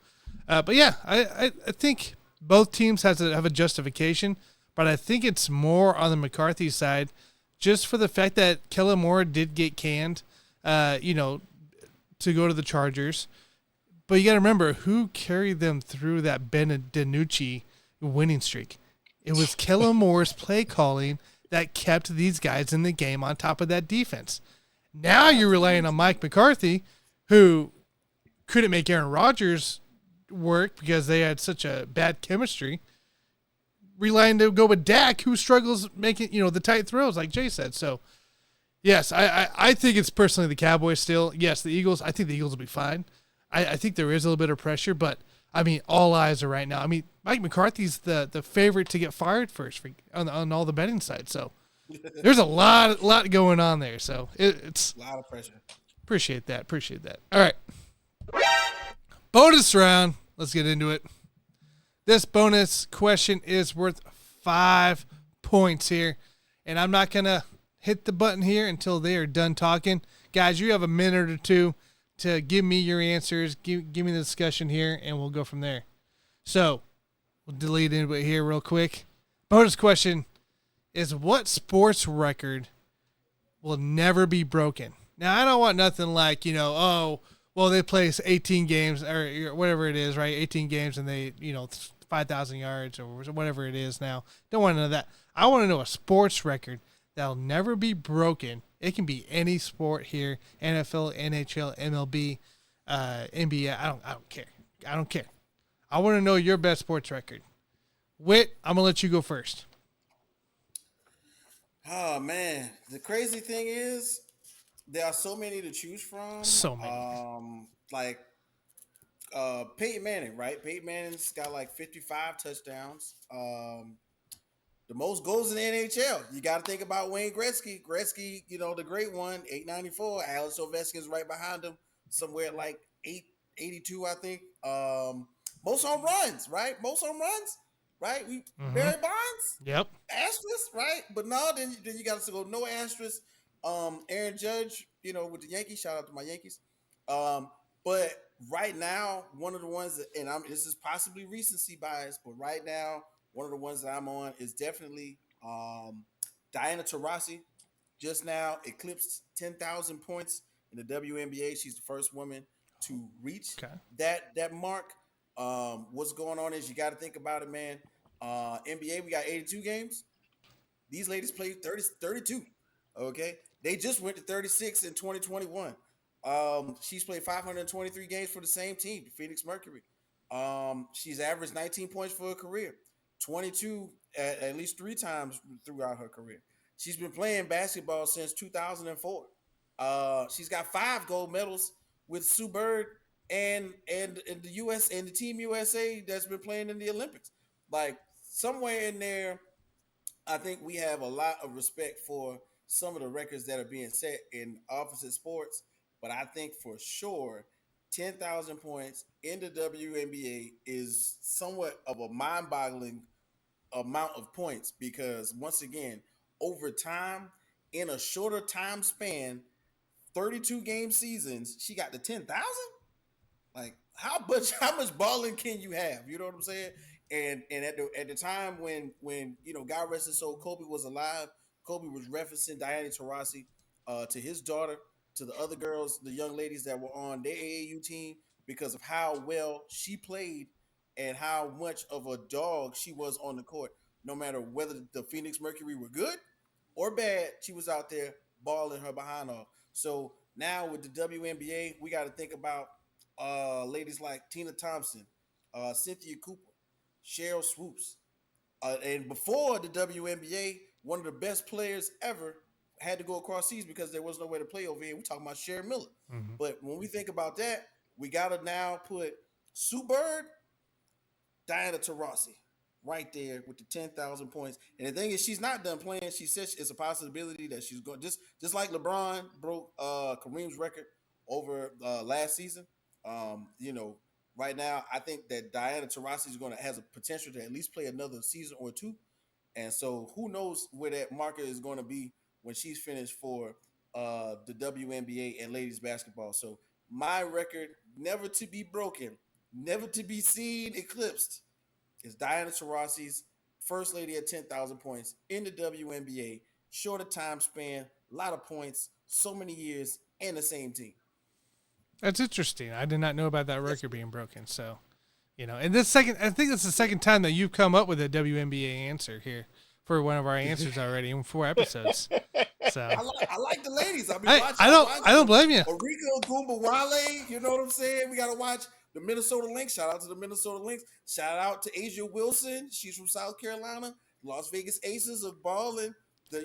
C: but yeah, I think both teams have a justification, but I think it's more on the McCarthy side, just for the fact that Kellen Moore did get canned, to go to the Chargers. But you got to remember who carried them through that Ben DiNucci winning streak. It was Kellen Moore's play calling that kept these guys in the game on top of that defense. Now you're relying on Mike McCarthy, who couldn't make Aaron Rodgers work because they had such a bad chemistry. Relying to go with Dak, who struggles making the tight throws, like Jay said. So, yes, I think it's personally the Cowboys still. Yes, the Eagles. I think the Eagles will be fine. I think there is a little bit of pressure, but I mean, all eyes are right now. I mean, Mike McCarthy's the favorite to get fired first on all the betting sides. So there's a lot going on there. So it's
A: A lot of pressure.
C: appreciate that. All right, bonus round. Let's get into it. This bonus question is worth 5 points here, and I'm not gonna hit the button here until they are done talking. Guys, you have a minute or two to give me your answers, give me the discussion here, and we'll go from there. So, we'll delete it here real quick. Bonus question is, what sports record will never be broken? Now, I don't want nothing like, they play 18 games or whatever it is, right? 18 games and they, 5,000 yards or whatever it is now. Don't want to know that. I want to know a sports record that'll never be broken. It can be any sport here: NFL, NHL, MLB, NBA. I don't care. I don't care. I want to know your best sports record. Whit, I'm gonna let you go first.
A: Oh man, the crazy thing is there are so many to choose from.
C: So many.
A: Like Peyton Manning, right? Peyton Manning's got like 55 touchdowns. The most goals in the NHL. You got to think about Wayne Gretzky. Gretzky, the great one, 894. Alex Ovechkin's right behind him, somewhere at like 882, I think. Most home runs, right? Most home runs, right?
C: Mm-hmm.
A: Barry Bonds,
C: Yep.
A: asterisk, right? But no, then you got to go no asterisk. Aaron Judge, with the Yankees. Shout out to my Yankees. But right now, one of the ones that, and this is possibly recency bias, but right now, one of the ones that I'm on is definitely Diana Taurasi. Just now eclipsed 10,000 points in the WNBA. She's the first woman to reach
C: Okay.
A: that mark. What's going on is you got to think about it, man. NBA, we got 82 games. These ladies played 32. Okay. They just went to 36 in 2021. She's played 523 games for the same team, the Phoenix Mercury. She's averaged 19 points for her career, 22 at least three times throughout her career. She's been playing basketball since 2004. She's got 5 gold medals with Sue Bird and the US and the Team USA that's been playing in the Olympics. Like somewhere in there, I think we have a lot of respect for some of the records that are being set in opposite sports, but I think for sure 10,000 points in the WNBA is somewhat of a mind-boggling amount of points because once again, over time, in a shorter time span, 32 game seasons, she got to 10,000. Like how much balling can you have? You know what I'm saying? And at the time when God rest his soul, Kobe was alive. Kobe was referencing Diana Taurasi to his daughter, to the other girls, the young ladies that were on their AAU team because of how well she played and how much of a dog she was on the court. No matter whether the Phoenix Mercury were good or bad, she was out there balling her behind off. So now with the WNBA, we got to think about ladies like Tina Thompson, Cynthia Cooper, Cheryl Swoops. And before the WNBA, one of the best players ever had to go across seas because there was nowhere to play over here. We're talking about Sherry Miller.
C: Mm-hmm.
A: But when we think about that, we got to now put Sue Bird, Diana Taurasi right there with the 10,000 points. And the thing is, she's not done playing. She says it's a possibility that she's going just like LeBron broke Kareem's record over last season. Right now, I think that Diana Taurasi has a potential to at least play another season or two. And so who knows where that marker is going to be when she's finished for the WNBA and ladies basketball. So my record, never to be broken, never to be seen eclipsed, is Diana Taurasi's first lady at 10,000 points in the WNBA. Shorter time span, a lot of points, so many years, and the same team.
C: That's interesting. I did not know about that record being broken. So, and this second, I think it's the second time that you've come up with a WNBA answer here for one of our answers already in 4 episodes. So
A: I like the ladies.
C: I don't blame you.
A: Arika Ogunbowale, you know what I'm saying? We got to watch the Minnesota Lynx. Shout out to the Minnesota Lynx. Shout out to Asia Wilson. She's from South Carolina. Las Vegas Aces of balling. The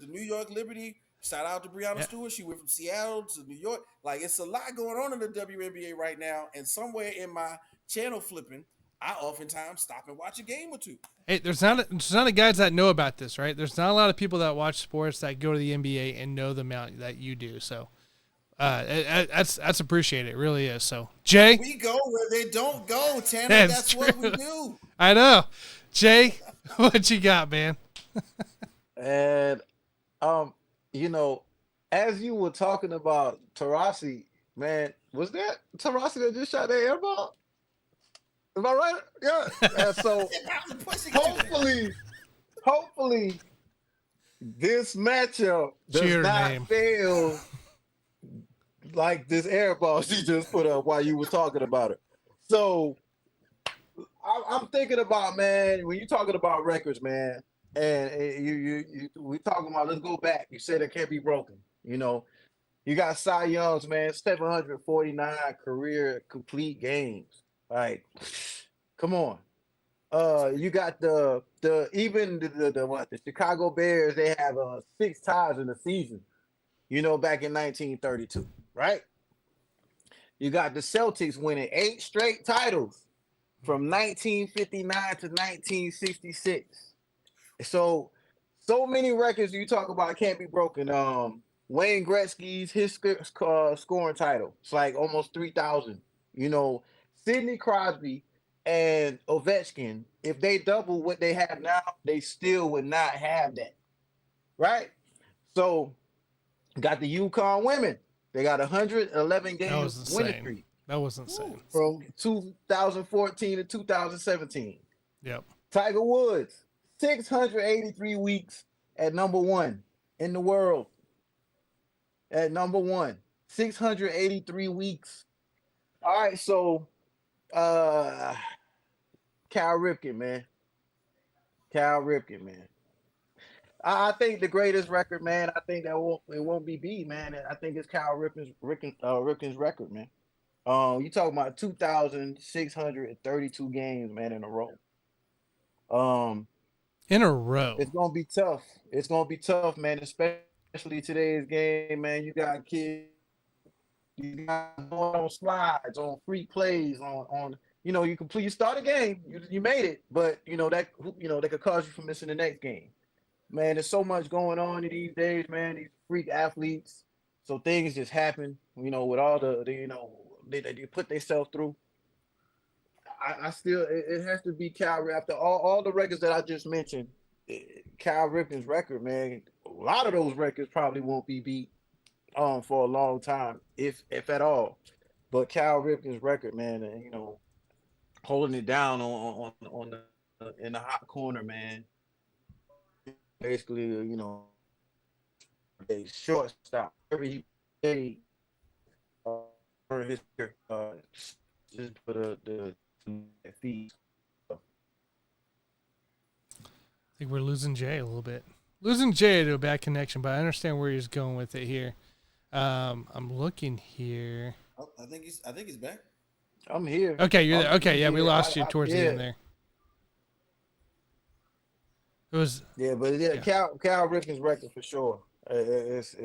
A: New York Liberty. Shout out to Breanna Stewart. She went from Seattle to New York. Like, it's a lot going on in the WNBA right now. And somewhere in my channel flipping, I oftentimes stop and watch a game or two.
C: Hey, there's not a guys that know about this, right? There's not a lot of people that watch sports that go to the NBA and know the amount that you do. So that's appreciated. It really is. So, Jay,
A: we go where they don't go, Tanner. That's what we do.
C: I know. Jay, what you got, man?
D: And as you were talking about Taurasi, man, was that Taurasi that just shot that air ball? Am I right? Yeah. And so hopefully this matchup does not fail like this air ball she just put up while you were talking about it. So I'm thinking about, man, when you're talking about records, man, and we talking about, let's go back. You said it can't be broken. You got Cy Young's, man, 749 career complete games. Like, come on. You got the Chicago Bears, they have 6 ties in the season, back in 1932, right? You got the Celtics winning 8 straight titles from 1959 to 1966. So many records you talk about can't be broken. Wayne Gretzky's scoring title, it's like almost 3,000. Sidney Crosby and Ovechkin, if they double what they have now, they still would not have that, right? So, got the UConn women. They got 111 games winning streak.
C: That was insane.
D: From 2014 to 2017.
C: Yep.
D: Tiger Woods, 683 weeks at number 1 in the world. At number 1, 683 weeks. All right, so Cal Ripken, man. I think the greatest record, man. I think it won't be beat, man. I think it's Cal Ripken's record, man. You talking about 2,632 games, man, in a row.
C: In a row.
D: It's gonna be tough. It's gonna be tough, man. Especially today's game, man. You got kids. You got going on slides, on free plays, on you start a game, you made it, but that could cause you from missing the next game. man, there's so much going on in these days, man. These freak athletes, so things just happen. With all they put themselves through. I still it has to be Cal after all the records that I just mentioned. Cal Ripken's record, man. A lot of those records probably won't be beat for a long time, if at all. But Cal Ripken's record, man, and holding it down on the in the hot corner, man. Basically, a shortstop. Every he played for his career, just for the feet.
C: I think we're losing Jay a little bit. Losing Jay to a bad connection, but I understand where he's going with it here. I'm looking here.
A: Oh, I think he's back.
D: I'm here.
C: Okay, you're there. Okay, yeah, we
D: here.
C: lost you towards the
D: yeah.
C: end there. It was
D: but Cal Ripken's record for sure. It's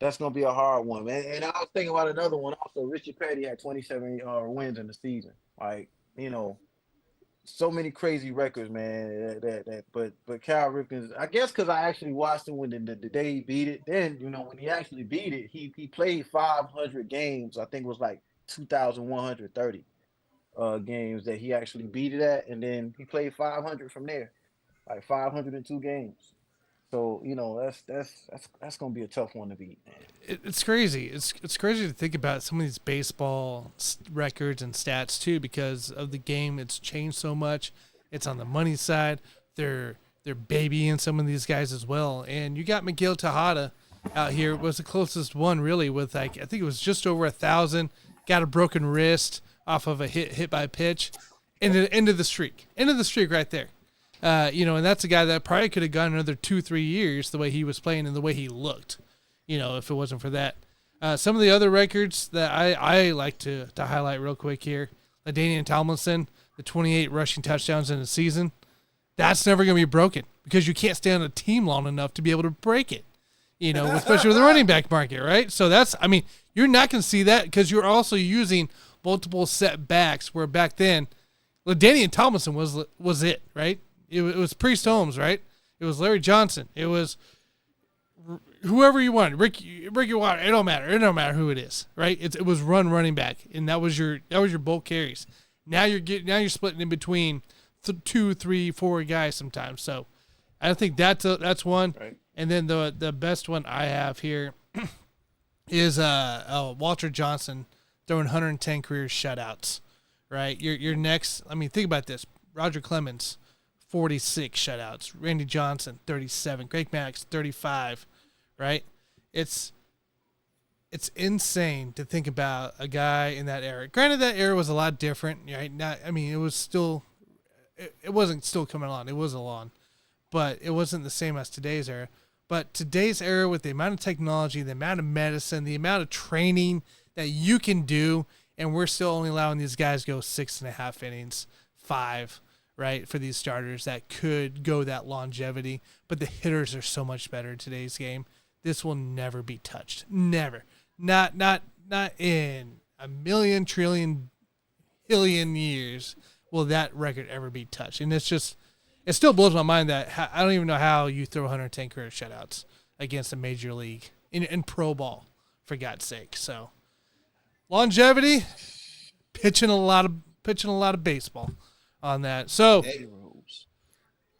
D: that's gonna be a hard one, man. And I was thinking about another one also. Richie Petty had 27 wins in the season. Like, so many crazy records, man. But Cal Ripken's, I guess, because I actually watched him when the day he beat it. Then when he actually beat it, he played 500 games. I think it was like 2,130 games that he actually beat it at, and then he played 500 from there, like 502 games. So that's gonna be a tough one to beat, man.
C: It's crazy. It's crazy to think about some of these baseball records and stats too, because of the game. It's changed so much. It's on the money side. They're babying some of these guys as well. And you got Miguel Tejada out here. Was the closest one really, with I think it was just over 1,000. Got a broken wrist off of a hit by pitch. End of the streak. End of the streak right there. And that's a guy that probably could have gone another 2-3 years the way he was playing and the way he looked, if it wasn't for that. Some of the other records that I like to highlight real quick here, Damian Tomlinson, the 28 rushing touchdowns in a season, that's never going to be broken because you can't stay on a team long enough to be able to break it, especially with the running back market, right? So you're not going to see that because you're also using multiple setbacks where back then, Damian Tomlinson was it, right? It was Priest Holmes, right? It was Larry Johnson. It was whoever you wanted, Ricky Water. It don't matter. It don't matter who it is, right? It was running back, and that was your bulk carries. Now you're splitting in between 2, 3, 4 guys sometimes. So I think that's one. Right. And then the best one I have here is Walter Johnson throwing 110 career shutouts. Right, your next. I mean, think about this: Roger Clemens, 46 shutouts. Randy Johnson, 37. Greg Maddux, 35. Right? It's insane to think about a guy in that era. Granted, that era was a lot different, right? It was still, it wasn't still coming on. It was along, but it wasn't the same as today's era. But today's era, with the amount of technology, the amount of medicine, the amount of training that you can do, and we're still only allowing these guys go 6.5 innings, 5, right, for these starters that could go that longevity. But the hitters are so much better in today's game. This will never be touched. Never. Not in a million, trillion, billion years will that record ever be touched. And it still blows my mind that I don't even know how you throw 110 career shutouts against a major league in pro ball, for God's sake. So longevity, pitching a lot of baseball on that. So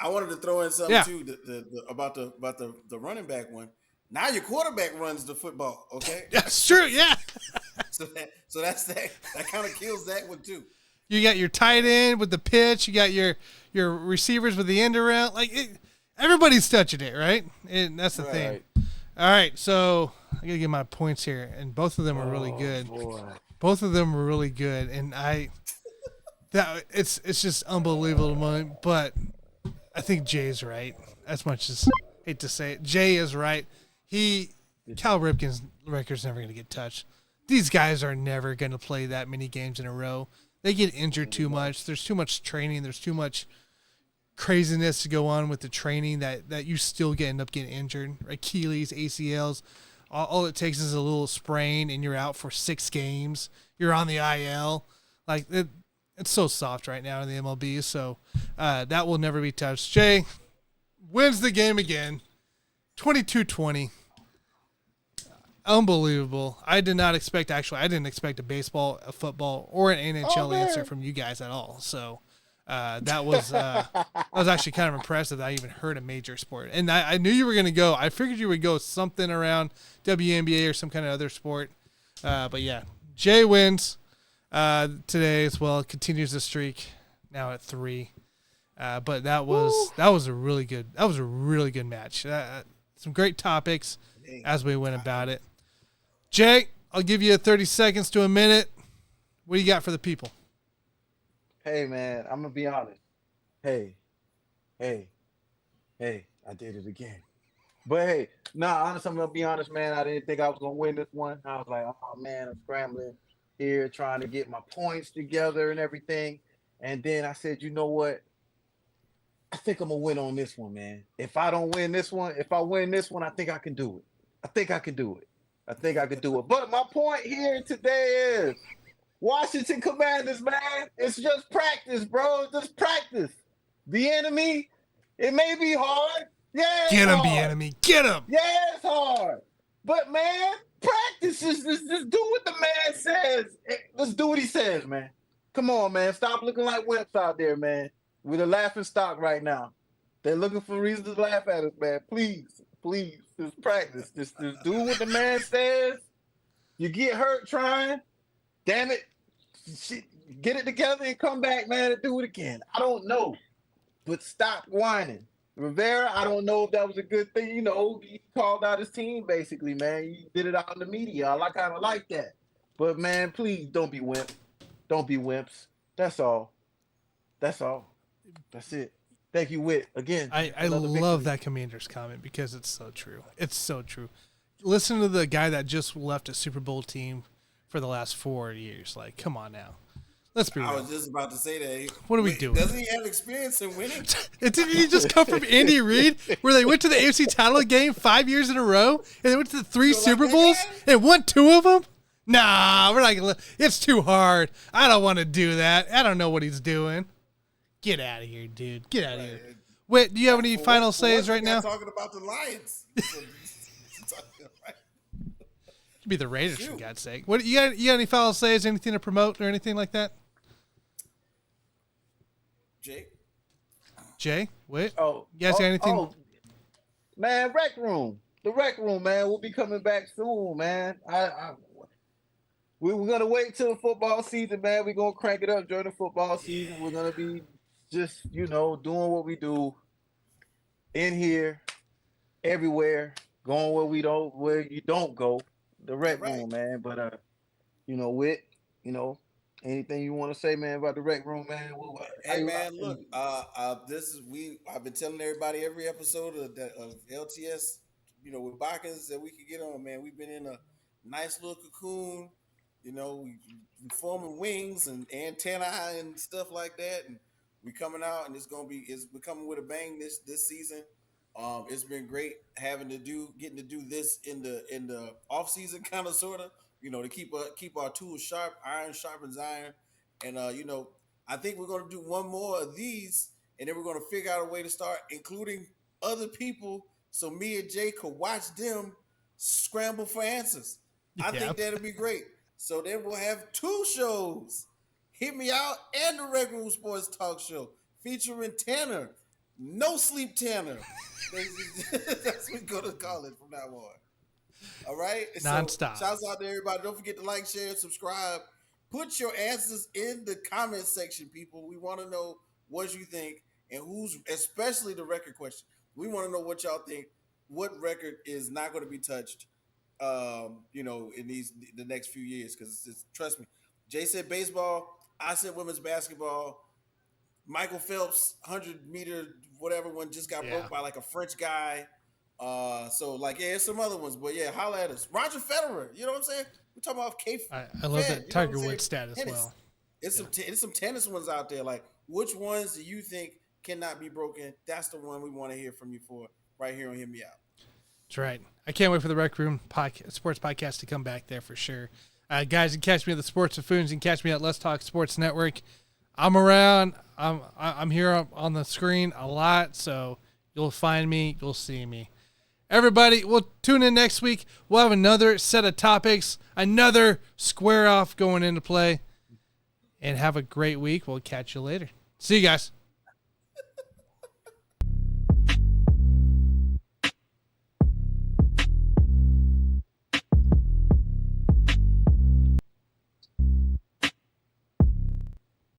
A: I wanted to throw in something too about the running back one. Now your quarterback runs the football, okay?
C: That's true, yeah.
A: so that's that kind of kills that one too.
C: You got your tight end with the pitch. You got your receivers with the end around. Everybody's touching it, right? And that's the thing. All right, so I got to get my points here, and both of them are really good. Boy. Both of them were really good, and it's just unbelievable to me. But I think Jay's right. As much as I hate to say it, Jay is right. Cal Ripken's record's never going to get touched. These guys are never going to play that many games in a row. They get injured too much. There's too much training. There's too much craziness to go on with the training that you still end up getting injured. Achilles, ACLs. All it takes is a little sprain, and you're out for 6 games. You're on the IL. It's so soft right now in the MLB. So that will never be touched. Jay, wins the game again, 22-20. Unbelievable. I didn't expect a baseball, a football, or an NHL answer from you guys at all. So that was actually kind of impressive that I even heard a major sport. And I knew you were going to go. I figured you would go something around WNBA or some kind of other sport. But yeah, Jay wins today as well. Continues the streak now at 3. But that was a really good match. Some great topics as we went about it. Jay, I'll give you 30 seconds to a minute. What do you got for the people?
D: Hey, man, I'm going to be honest. Hey, I did it again. But hey, honestly, I'm going to be honest, man. I didn't think I was going to win this one. I was like, oh, man, I'm scrambling here trying to get my points together and everything. And then I said, you know what? I think I'm going to win on this one, man. If I win this one, I think I can do it. I think I can do it. But my point here today is Washington Commanders, man. It's just practice, bro. Just practice. The enemy, it may be hard. Yeah,
C: get him, the enemy. Get him.
D: Yeah, it's hard. But, man, practice. Just do what the man says. Let's do what he says, man. Come on, man. Stop looking like wimps out there, man. We're the laughing stock right now. They're looking for reasons to laugh at us, man. Please, just practice. Just do what the man says. You get hurt trying. Damn it. Get it together and come back, man, and do it again. I don't know. But stop whining. Rivera, I don't know if that was a good thing. You know, he called out his team, basically, man. He did it out in the media. I kind of like that. But, man, please don't be wimps. Don't be wimps. That's all. That's it. Thank you, Whit. Again,
C: I love that Commander's comment because it's so true. It's so true. Listen to the guy that just left a Super Bowl team for the last 4 years. Like, come on now. Let's be real.
A: I was just about to say that.
C: What are we doing?
A: Doesn't he have experience in winning?
C: Didn't he just come from Andy Reid, where they went to the AFC title game 5 years in a row, and they went to the 3 Super Bowls and won 2 of them? Nah, we're not. It's too hard. I don't want to do that. I don't know what he's doing. Get out of here, dude. Get out of here. Wait, do you have any final says right now?
A: Talking about the Lions.
C: Could be the Raiders, for God's sake. What you got any final says? Anything to promote or anything like that? Jay, wait. You guys got anything?
D: Man, Rec Room. The Rec Room, man. We'll be coming back soon, man. We're gonna wait till the football season, man. We're gonna crank it up during the football season. We're gonna be just, doing what we do in here, everywhere, going where you don't go. The Rec Room, man. But Whit, anything you want to say, man, about the Rec Room, man?
A: Hey, man, look, I've been telling everybody every episode of LTS, with Bakins that we could get on, man. We've been in a nice little cocoon, we forming wings and antennae and stuff like that, and we coming out, and we're coming with a bang this season. It's been great getting to do this in the off season, kind of sort of, to keep our tools sharp. Iron sharpens iron, and I think we're gonna do one more of these, and then we're gonna figure out a way to start including other people, so me and Jay could watch them scramble for answers. I think that'd be great. So then we'll have 2 shows, Hit Me Out and the Rec Room Sports Talk Show, featuring Tanner, No Sleep Tanner. That's what we're gonna call it from now on. All right,
C: nonstop.
A: So, shouts out to everybody. Don't forget to like, share, and subscribe. Put your answers in the comment section, people. We want to know what you think and especially the record question. We want to know what y'all think. What record is not going to be touched, in the next few years? Because trust me, Jay said baseball. I said women's basketball. Michael Phelps, 100-meter, whatever one just got broke by like a French guy. There's some other ones, but holla at us. Roger Federer, you know what I'm saying? We're talking about
C: I love that Tiger Woods stat as well.
A: It's some tennis ones out there. Like, which ones do you think cannot be broken? That's the one we want to hear from you for right here on Hear Me Out.
C: That's right. I can't wait for the Rec Room sports podcast to come back there for sure. Guys, you can catch me at the Sports Buffoons. You can catch me at Let's Talk Sports Network. I'm around. I'm here on the screen a lot, so You'll find me. You'll see me. Everybody, we'll tune in next week. We'll have another set of topics, another square off going into play. And have a great week. We'll catch you later. See you guys.